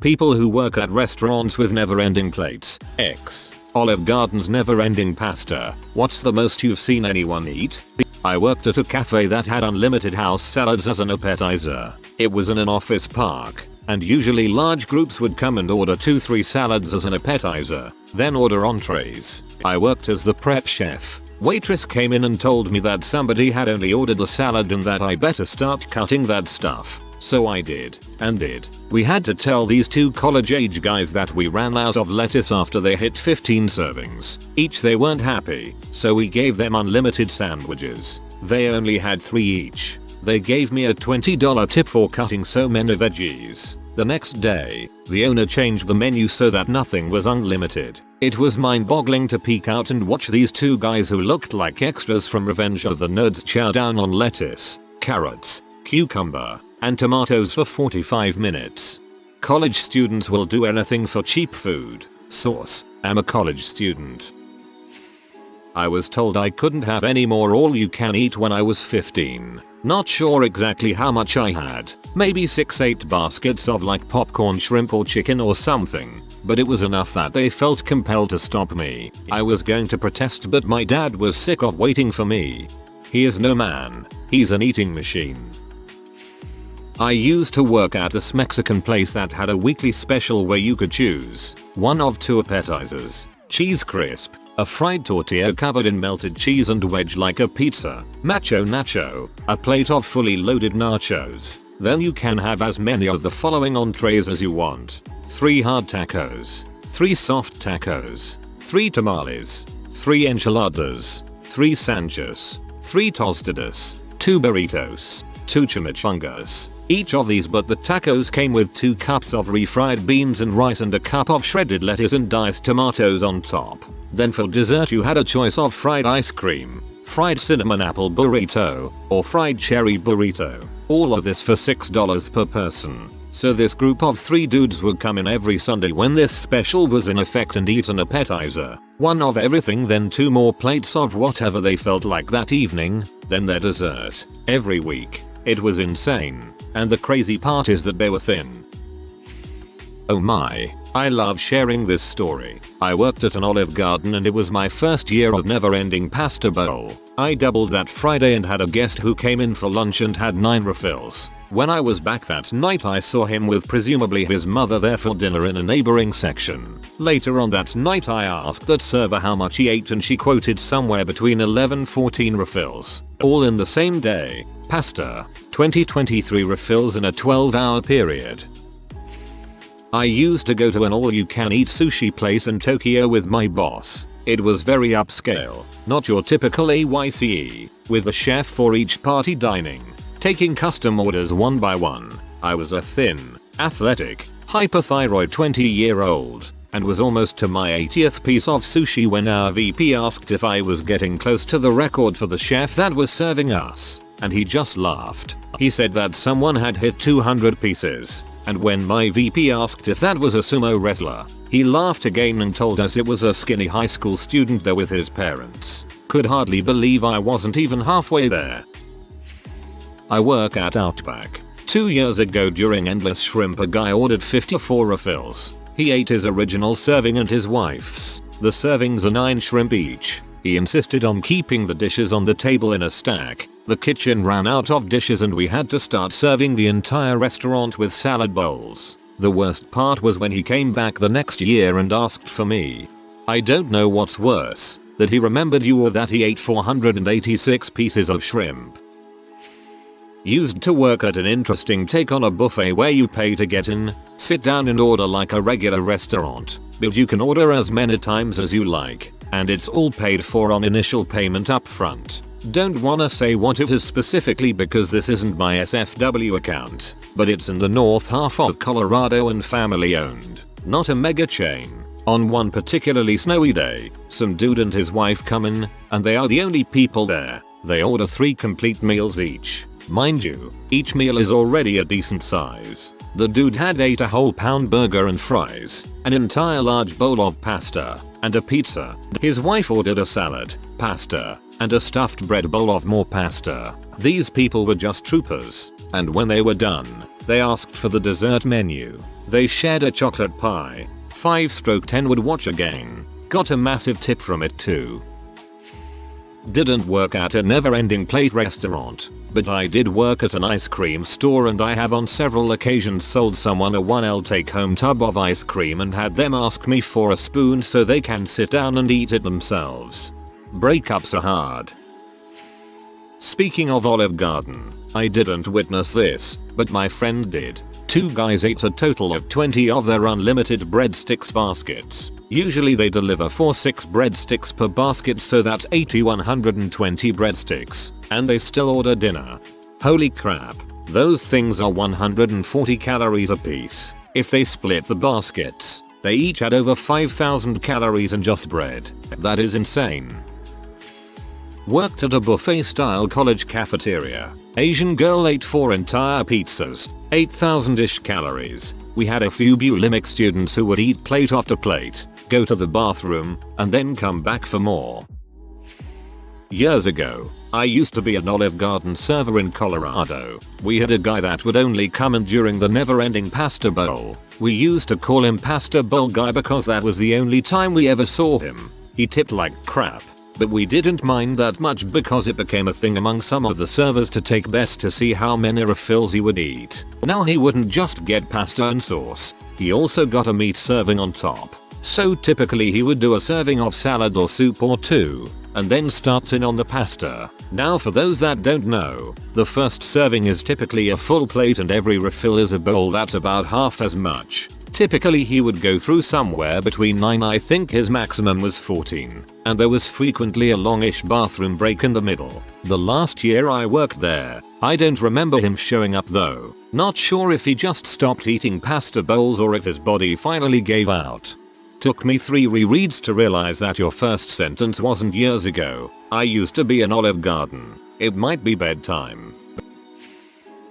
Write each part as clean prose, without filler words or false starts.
People who work at restaurants with never-ending plates. X. Olive Garden's never-ending pasta. What's the most you've seen anyone eat? I worked at a cafe that had unlimited house salads as an appetizer. It was in an office park, and usually large groups would come and order 2-3 salads as an appetizer, then order entrees. I worked as the prep chef. Waitress came in and told me that somebody had only ordered the salad and that I better start cutting that stuff. So I did. We had to tell these 2 college-age guys that we ran out of lettuce after they hit 15 servings. Each. They weren't happy, so we gave them unlimited sandwiches. They only had 3 each. They gave me a $20 tip for cutting so many veggies. The next day, the owner changed the menu so that nothing was unlimited. It was mind-boggling to peek out and watch these 2 guys who looked like extras from Revenge of the Nerds chow down on lettuce, carrots, cucumber, and tomatoes for 45 minutes. College students will do anything for cheap food. Source: I'm a college student. I was told I couldn't have any more all-you-can-eat when I was 15. Not sure exactly how much I had. Maybe 6-8 baskets of like popcorn, shrimp or chicken or something. But it was enough that they felt compelled to stop me. I was going to protest, but my dad was sick of waiting for me. He is no man. He's an eating machine. I used to work at this Mexican place that had a weekly special where you could choose one of 2 appetizers: cheese crisp, a fried tortilla covered in melted cheese and wedged like a pizza, macho nacho, a plate of fully loaded nachos. Then you can have as many of the following entrees as you want: 3 hard tacos, 3 soft tacos, 3 tamales, 3 enchiladas, 3 sanchos, 3 tostadas, 2 burritos, 2 chimichangas. Each of these but the tacos came with 2 cups of refried beans and rice and a cup of shredded lettuce and diced tomatoes on top. Then for dessert you had a choice of fried ice cream, fried cinnamon apple burrito, or fried cherry burrito. All of this for $6 per person. So this group of 3 dudes would come in every Sunday when this special was in effect and eat an appetizer, 1 of everything, then 2 more plates of whatever they felt like that evening, then their dessert. Every week. It was insane. And the crazy part is that they were thin. Oh my. I love sharing this story. I worked at an Olive Garden and it was my first year of never-ending pasta bowl. I doubled that Friday and had a guest who came in for lunch and had 9 refills. When I was back that night I saw him with presumably his mother there for dinner in a neighboring section. Later on that night I asked that server how much he ate and she quoted somewhere between 11-14 refills. All in the same day. Pasta. 23 refills in a 12-hour period. I used to go to an all-you-can-eat sushi place in Tokyo with my boss. It was very upscale, not your typical AYCE, with a chef for each party dining, taking custom orders one by one. I was a thin, athletic, hyperthyroid 20-year-old, and was almost to my 80th piece of sushi when our VP asked if I was getting close to the record for the chef that was serving us, and he just laughed. He said that someone had hit 200 pieces. And when my VP asked if that was a sumo wrestler, he laughed again and told us it was a skinny high school student there with his parents. Could hardly believe I wasn't even halfway there. I work at Outback. 2 years ago during Endless Shrimp a guy ordered 54 refills. He ate his original serving and his wife's. The servings are 9 shrimp each. He insisted on keeping the dishes on the table in a stack. The kitchen ran out of dishes and we had to start serving the entire restaurant with salad bowls. The worst part was when he came back the next year and asked for me. I don't know what's worse, that he remembered you or that he ate 486 pieces of shrimp. Used to work at an interesting take on a buffet where you pay to get in, sit down and order like a regular restaurant, but you can order as many times as you like, and it's all paid for on initial payment up front. Don't wanna say what it is specifically because this isn't my SFW account, but it's in the north half of Colorado and family owned, not a mega chain. On one particularly snowy day, some dude and his wife come in, and they are the only people there. They order 3 complete meals each. Mind you, each meal is already a decent size. The dude had ate a whole pound burger and fries, an entire large bowl of pasta, and a pizza. His wife ordered a salad, pasta, and a stuffed bread bowl of more pasta. These people were just troopers, and when they were done, they asked for the dessert menu. They shared a chocolate pie. 5/10 would watch again. Got a massive tip from it too. Didn't work at a never-ending plate restaurant, but I did work at an ice cream store, and I have on several occasions sold someone a 1L take-home tub of ice cream and had them ask me for a spoon so they can sit down and eat it themselves. Breakups are hard. Speaking of Olive Garden, I didn't witness this, but my friend did. 2 guys ate a total of 20 of their unlimited breadsticks baskets. Usually they deliver 4-6 breadsticks per basket, so that's 120 breadsticks, and they still order dinner. Holy crap, those things are 140 calories apiece. If they split the baskets, they each had over 5,000 calories in just bread. That is insane. Worked at a buffet-style college cafeteria. Asian girl ate 4 entire pizzas, 8,000-ish calories. We had a few bulimic students who would eat plate after plate, go to the bathroom, and then come back for more. Years ago, I used to be an Olive Garden server in Colorado. We had a guy that would only come in during the never-ending pasta bowl. We used to call him Pasta Bowl Guy because that was the only time we ever saw him. He tipped like crap, but we didn't mind that much because it became a thing among some of the servers to take bets to see how many refills he would eat. Now he wouldn't just get pasta and sauce, he also got a meat serving on top. So typically he would do a serving of salad or soup or 2, and then start in on the pasta. Now for those that don't know, the first serving is typically a full plate and every refill is a bowl that's about half as much. Typically he would go through somewhere between 9, I think his maximum was 14, and there was frequently a longish bathroom break in the middle. The last year I worked there, I don't remember him showing up though. Not sure if he just stopped eating pasta bowls or if his body finally gave out. Took me 3 rereads to realize that your first sentence wasn't years ago. I used to be an Olive Garden. It might be bedtime.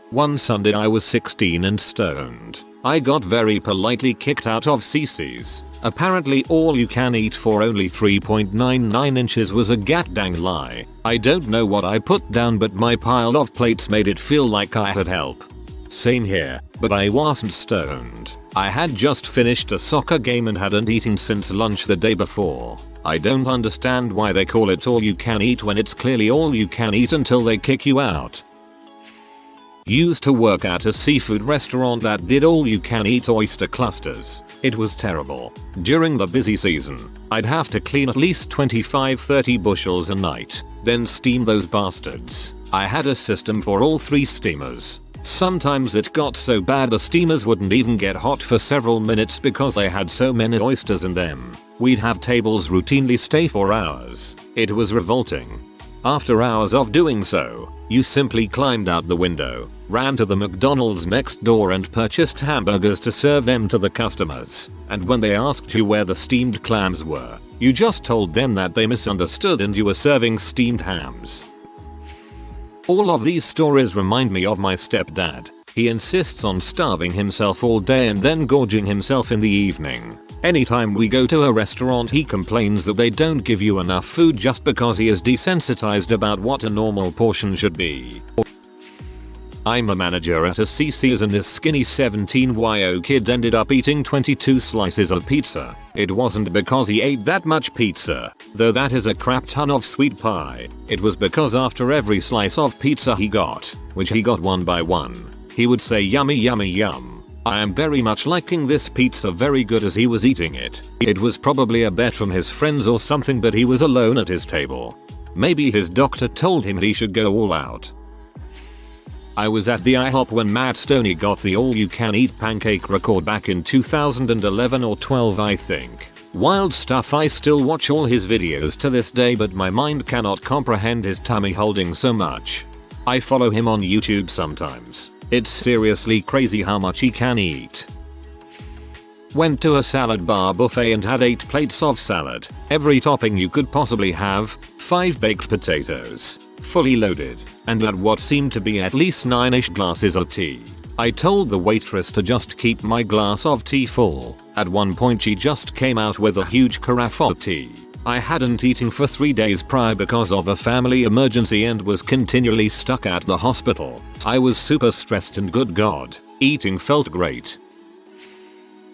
One Sunday I was 16 and stoned. I got very politely kicked out of CC's. Apparently all you can eat for only 3.99 inches was a gat-dang lie. I don't know what I put down, but my pile of plates made it feel like I had help. Same here, but I wasn't stoned. I had just finished a soccer game and hadn't eaten since lunch the day before. I don't understand why they call it all you can eat when it's clearly all you can eat until they kick you out. Used to work at a seafood restaurant that did all you can eat oyster clusters. It was terrible. During the busy season, I'd have to clean at least 25-30 bushels a night, then steam those bastards. I had a system for all 3 steamers. Sometimes it got so bad the steamers wouldn't even get hot for several minutes because they had so many oysters in them. We'd have tables routinely stay for hours. It was revolting. After hours of doing so, you simply climbed out the window, ran to the McDonald's next door and purchased hamburgers to serve them to the customers. And when they asked you where the steamed clams were, you just told them that they misunderstood and you were serving steamed hams. All of these stories remind me of my stepdad. He insists on starving himself all day and then gorging himself in the evening. Anytime we go to a restaurant he complains that they don't give you enough food just because he is desensitized about what a normal portion should be. I'm a manager at a CC's and this skinny 17-year-old kid ended up eating 22 slices of pizza. It wasn't because he ate that much pizza, though that is a crap ton of sweet pie. It was because after every slice of pizza he got, which he got one by one, he would say yummy yummy yum. I am very much liking this pizza very good as he was eating it. It was probably a bet from his friends or something, but he was alone at his table. Maybe his doctor told him he should go all out. I was at the IHOP when Matt Stoney got the all-you-can-eat pancake record back in 2011 or 12 I think. Wild stuff. I still watch all his videos to this day, but my mind cannot comprehend his tummy holding so much. I follow him on YouTube sometimes. It's seriously crazy how much he can eat. Went to a salad bar buffet and had 8 plates of salad, every topping you could possibly have, 5 baked potatoes, fully loaded, and had what seemed to be at least 9-ish glasses of tea. I told the waitress to just keep my glass of tea full. At one point she just came out with a huge carafe of tea. I hadn't eaten for 3 days prior because of a family emergency and was continually stuck at the hospital. I was super stressed and good god, eating felt great.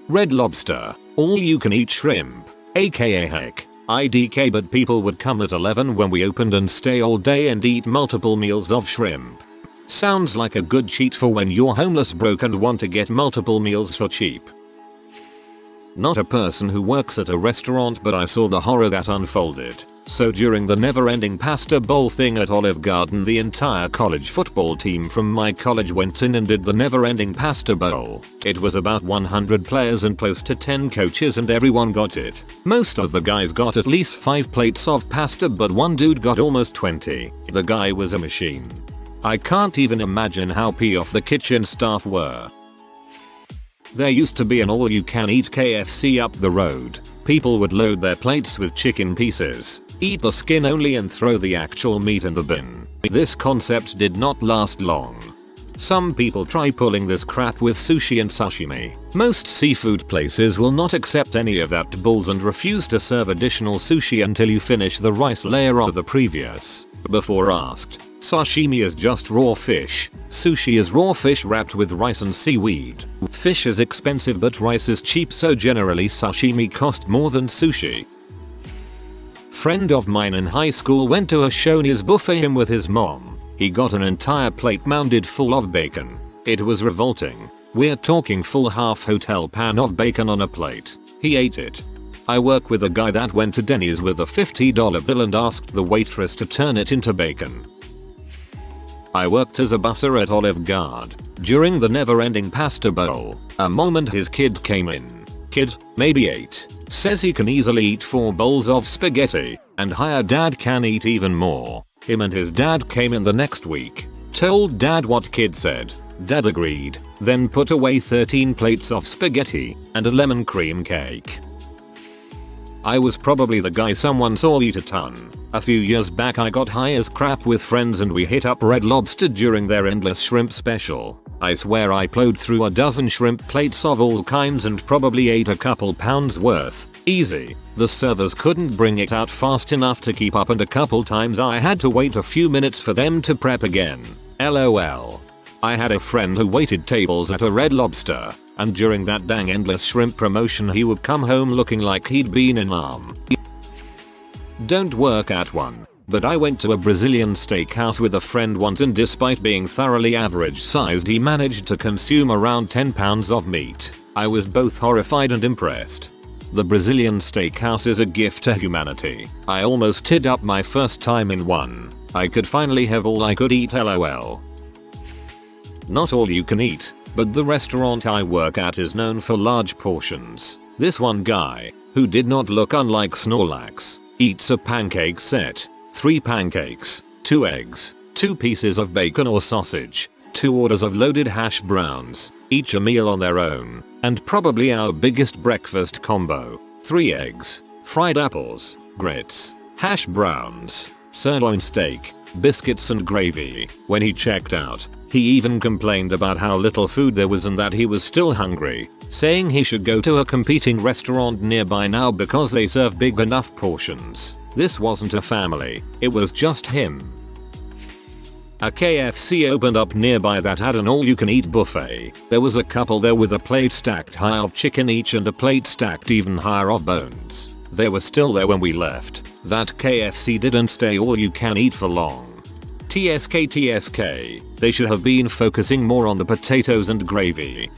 Red Lobster, all you can eat shrimp, aka heck. IDK, but people would come at 11 when we opened and stay all day and eat multiple meals of shrimp. Sounds like a good cheat for when you're homeless broke and want to get multiple meals for cheap. Not a person who works at a restaurant, but I saw the horror that unfolded. So during the never-ending pasta bowl thing at Olive Garden, the entire college football team from my college went in and did the never-ending pasta bowl. It was about 100 players and close to 10 coaches, and everyone got it. Most of the guys got at least 5 plates of pasta, but one dude got almost 20. The guy was a machine. I can't even imagine how off the kitchen staff were. There used to be an all-you-can-eat KFC up the road. People would load their plates with chicken pieces, eat the skin only and throw the actual meat in the bin. This concept did not last long. Some people try pulling this crap with sushi and sashimi. Most seafood places will not accept any of that bulls and refuse to serve additional sushi until you finish the rice layer of the previous. Before asked, sashimi is just raw fish. Sushi is raw fish wrapped with rice and seaweed. Fish is expensive but rice is cheap, so generally sashimi cost more than sushi. Friend of mine in high school went to a Shoney's buffet with his mom. He got an entire plate mounded full of bacon. It was revolting. We're talking full half hotel pan of bacon on a plate. He ate it. I work with a guy that went to Denny's with a $50 bill and asked the waitress to turn it into bacon. I worked as a busser at Olive Garden. During the never-ending pasta bowl, a mom and his kid came in. Kid, maybe 8, says he can easily eat 4 bowls of spaghetti, and higher dad can eat even more. Him and his dad came in the next week. Told dad what kid said. Dad agreed, then put away 13 plates of spaghetti and a lemon cream cake. I was probably the guy someone saw eat a ton. A few years back I got high as crap with friends and we hit up Red Lobster during their endless shrimp special. I swear I plowed through a dozen shrimp plates of all kinds and probably ate a couple pounds worth. Easy. The servers couldn't bring it out fast enough to keep up and a couple times I had to wait a few minutes for them to prep again. LOL. I had a friend who waited tables at a Red Lobster, and during that dang endless shrimp promotion he would come home looking like he'd been in arm. Don't work at one, but I went to a Brazilian steakhouse with a friend once and despite being thoroughly average sized he managed to consume around 10 pounds of meat. I was both horrified and impressed. The Brazilian steakhouse is a gift to humanity. I almost teared up my first time in one. I could finally have all I could eat, LOL. Not all you can eat, but the restaurant I work at is known for large portions. This one guy, who did not look unlike Snorlax, eats a pancake set, 3 pancakes, 2 eggs, 2 pieces of bacon or sausage, 2 orders of loaded hash browns, each a meal on their own, and probably our biggest breakfast combo, 3 eggs, fried apples, grits, hash browns, sirloin steak, biscuits and gravy. When he checked out, he even complained about how little food there was and that he was still hungry, saying he should go to a competing restaurant nearby now because they serve big enough portions. This wasn't a family, it was just him. A KFC opened up nearby that had an all-you-can-eat buffet. There was a couple there with a plate stacked high of chicken each and a plate stacked even higher of bones. They were still there when we left. That KFC didn't stay all-you-can-eat for long. TSK, they should have been focusing more on the potatoes and gravy.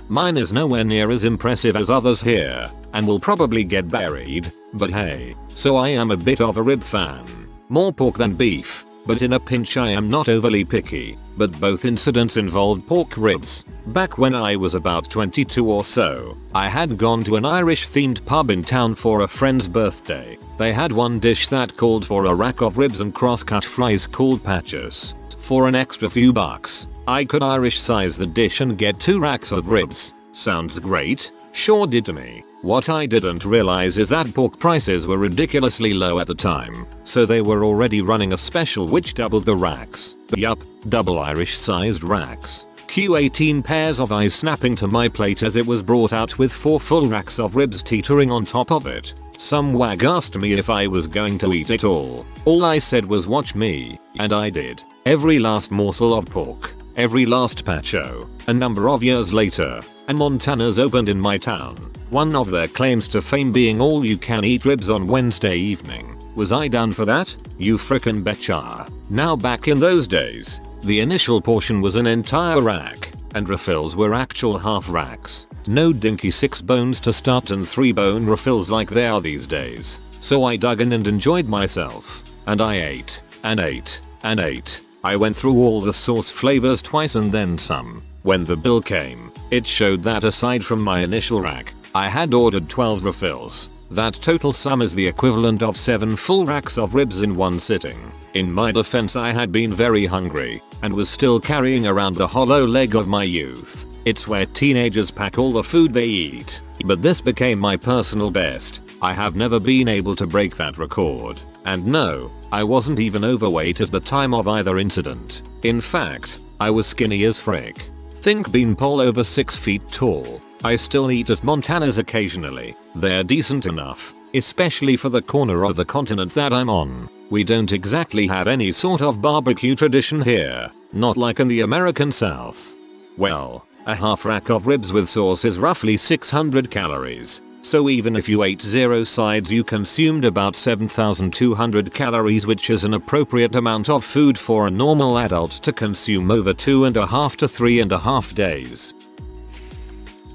Mine is nowhere near as impressive as others here, and will probably get buried, but hey, so I am a bit of a rib fan. More pork than beef, but in a pinch I am not overly picky, but both incidents involved pork ribs. Back when I was about 22 or so, I had gone to an Irish themed pub in town for a friend's birthday. They had one dish that called for a rack of ribs and cross-cut fries called patches. For an extra few bucks, I could Irish size the dish and get 2 racks of ribs. Sounds great? Sure did to me. What I didn't realize is that pork prices were ridiculously low at the time, so they were already running a special which doubled the racks. Yup, double Irish sized racks. Q18 pairs of eyes snapping to my plate as it was brought out with 4 full racks of ribs teetering on top of it. Some wag asked me if I was going to eat it all. All I said was watch me, and I did. Every last morsel of pork, every last patcho. A number of years later, a Montana's opened in my town. One of their claims to fame being all you can eat ribs on Wednesday evening. Was I down for that? You frickin' betcha. Now back in those days, the initial portion was an entire rack, and refills were actual half racks. No dinky 6 bones to start and 3 bone refills like they are these days. So I dug in and enjoyed myself. And I ate, and ate, and ate. I went through all the sauce flavors twice and then some. When the bill came, it showed that aside from my initial rack, I had ordered 12 refills. That total sum is the equivalent of 7 full racks of ribs in one sitting. In my defense, I had been very hungry and was still carrying around the hollow leg of my youth. It's where teenagers pack all the food they eat. But this became my personal best. I have never been able to break that record. And no, I wasn't even overweight at the time of either incident. In fact, I was skinny as frick. Think beanpole over 6 feet tall. I still eat at Montana's occasionally. They're decent enough, especially for the corner of the continent that I'm on. We don't exactly have any sort of barbecue tradition here, not like in the American South. Well, a half rack of ribs with sauce is roughly 600 calories. So even if you ate 0 sides, you consumed about 7,200 calories, which is an appropriate amount of food for a normal adult to consume over 2.5 to 3.5 days.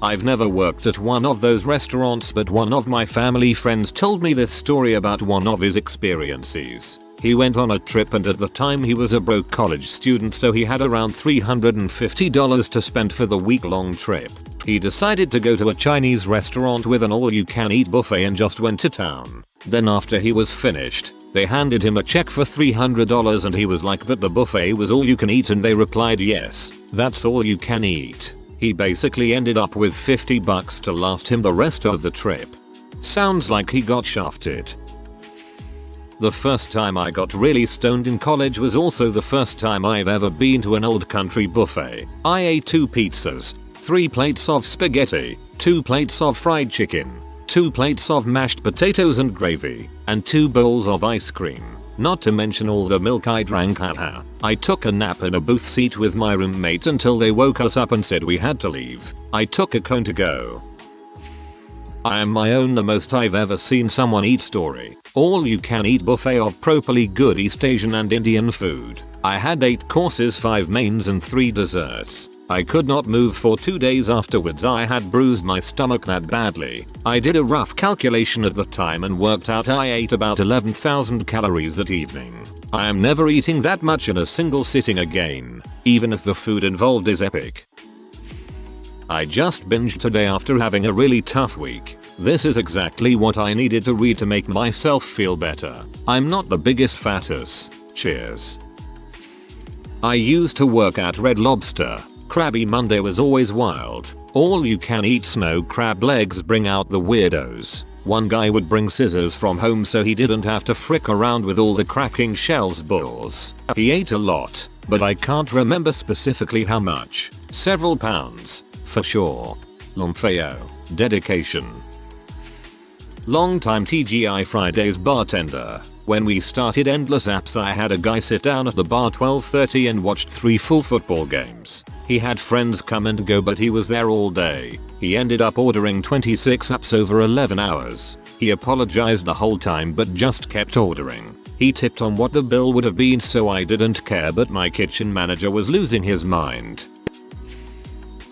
I've never worked at one of those restaurants, but one of my family friends told me this story about one of his experiences. He went on a trip, and at the time he was a broke college student, so he had around $350 to spend for the week-long trip. He decided to go to a Chinese restaurant with an all-you-can-eat buffet and just went to town. Then after he was finished, they handed him a check for $300 and he was like, but the buffet was all you can eat, and they replied, yes, that's all you can eat. He basically ended up with $50 to last him the rest of the trip. Sounds like he got shafted. The first time I got really stoned in college was also the first time I've ever been to an old country buffet. I ate 2 pizzas, 3 plates of spaghetti, 2 plates of fried chicken, 2 plates of mashed potatoes and gravy, and 2 bowls of ice cream. Not to mention all the milk I drank. Haha. I took a nap in a booth seat with my roommate until they woke us up and said we had to leave. I took a cone to go. I am my own the most I've ever seen someone eat story. All you can eat buffet of properly good East Asian and Indian food. I had 8 courses, 5 mains and 3 desserts. I could not move for 2 days afterwards. I had bruised my stomach that badly. I did a rough calculation at the time and worked out I ate about 11,000 calories that evening. I am never eating that much in a single sitting again, even if the food involved is epic. I just binged today after having a really tough week. This is exactly what I needed to read to make myself feel better. I'm not the biggest fattest. Cheers. I used to work at Red Lobster. Krabby Monday was always wild. All you can eat snow crab legs bring out the weirdos. One guy would bring scissors from home so he didn't have to frick around with all the cracking shells balls. He ate a lot, but I can't remember specifically how much. Several pounds, for sure. Lumfeo. Dedication. Longtime TGI Fridays bartender. When we started Endless Apps, I had a guy sit down at the bar 12:30 and watched 3 full football games. He had friends come and go, but he was there all day. He ended up ordering 26 apps over 11 hours. He apologized the whole time but just kept ordering. He tipped on what the bill would have been, so I didn't care, but my kitchen manager was losing his mind.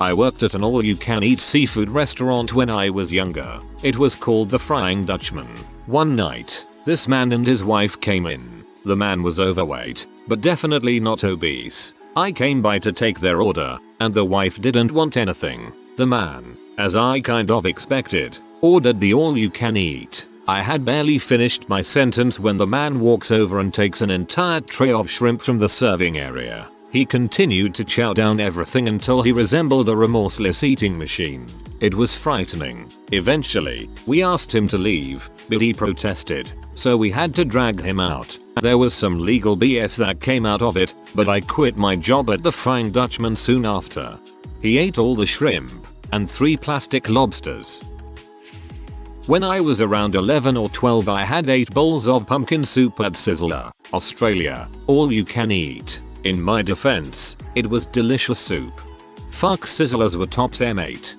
I worked at an all-you-can-eat seafood restaurant when I was younger. It was called the Frying Dutchman. One night, this man and his wife came in. The man was overweight, but definitely not obese. I came by to take their order, and the wife didn't want anything. The man, as I kind of expected, ordered the all-you-can-eat. I had barely finished my sentence when the man walks over and takes an entire tray of shrimp from the serving area. He continued to chow down everything until he resembled a remorseless eating machine. It was frightening. Eventually, we asked him to leave, but he protested, so we had to drag him out. There was some legal BS that came out of it, but I quit my job at the Frying Dutchman soon after. He ate all the shrimp and 3 plastic lobsters. When I was around 11 or 12, I had 8 bowls of pumpkin soup at Sizzler, Australia, all you can eat. In my defense, it was delicious soup. Fuck sizzlers were tops M8.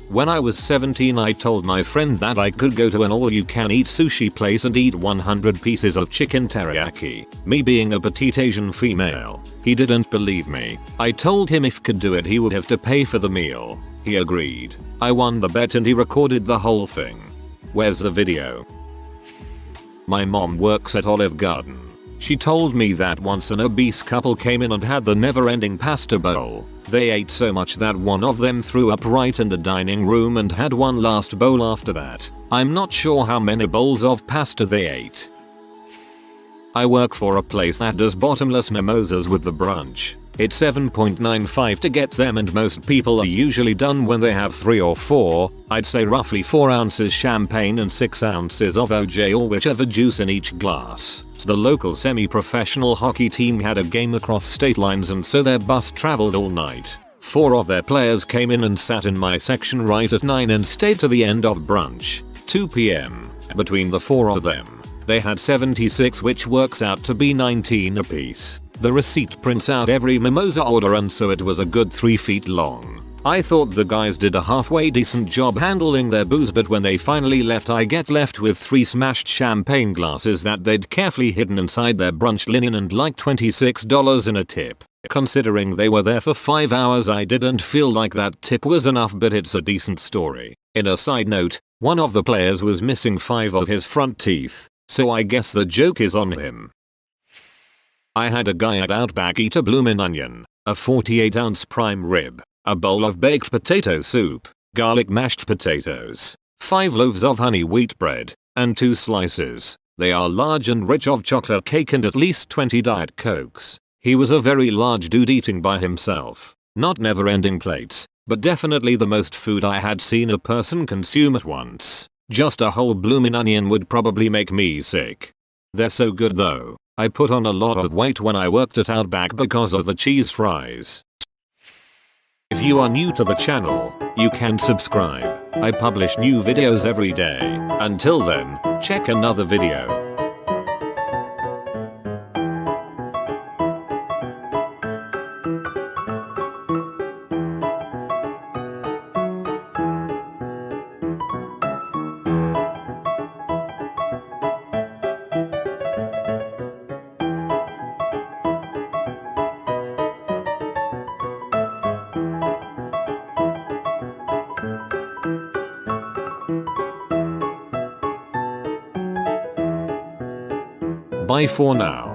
When I was 17 I told my friend that I could go to an all-you-can-eat sushi place and eat 100 pieces of chicken teriyaki. Me being a petite Asian female, he didn't believe me. I told him if could do it he would have to pay for the meal. He agreed. I won the bet and he recorded the whole thing. Where's the video? My mom works at Olive Garden. She told me that once an obese couple came in and had the never-ending pasta bowl. They ate so much that one of them threw up right in the dining room and had one last bowl after that. I'm not sure how many bowls of pasta they ate. I work for a place that does bottomless mimosas with the brunch. It's $7.95 to get them and most people are usually done when they have 3 or 4, I'd say roughly 4 ounces champagne and 6 ounces of OJ or whichever juice in each glass. The local semi-professional hockey team had a game across state lines and so their bus traveled all night. 4 of their players came in and sat in my section right at 9 and stayed to the end of brunch, 2 p.m. Between the 4 of them, they had 76 which works out to be 19 apiece. The receipt prints out every mimosa order and so it was a good 3 feet long. I thought the guys did a halfway decent job handling their booze but when they finally left I get left with 3 smashed champagne glasses that they'd carefully hidden inside their brunch linen and like $26 in a tip. Considering they were there for 5 hours I didn't feel like that tip was enough but it's a decent story. In a side note, one of the players was missing 5 of his front teeth, so I guess the joke is on him. I had a guy at Outback eat a bloomin' onion, a 48-ounce prime rib, a bowl of baked potato soup, garlic mashed potatoes, 5 loaves of honey wheat bread, and 2 slices. They are large and rich of chocolate cake and at least 20 Diet Cokes. He was a very large dude eating by himself. Not never-ending plates, but definitely the most food I had seen a person consume at once. Just a whole bloomin' onion would probably make me sick. They're so good though. I put on a lot of weight when I worked at Outback because of the cheese fries. If you are new to the channel, you can subscribe. I publish new videos every day. Until then, check another video. Bye for now.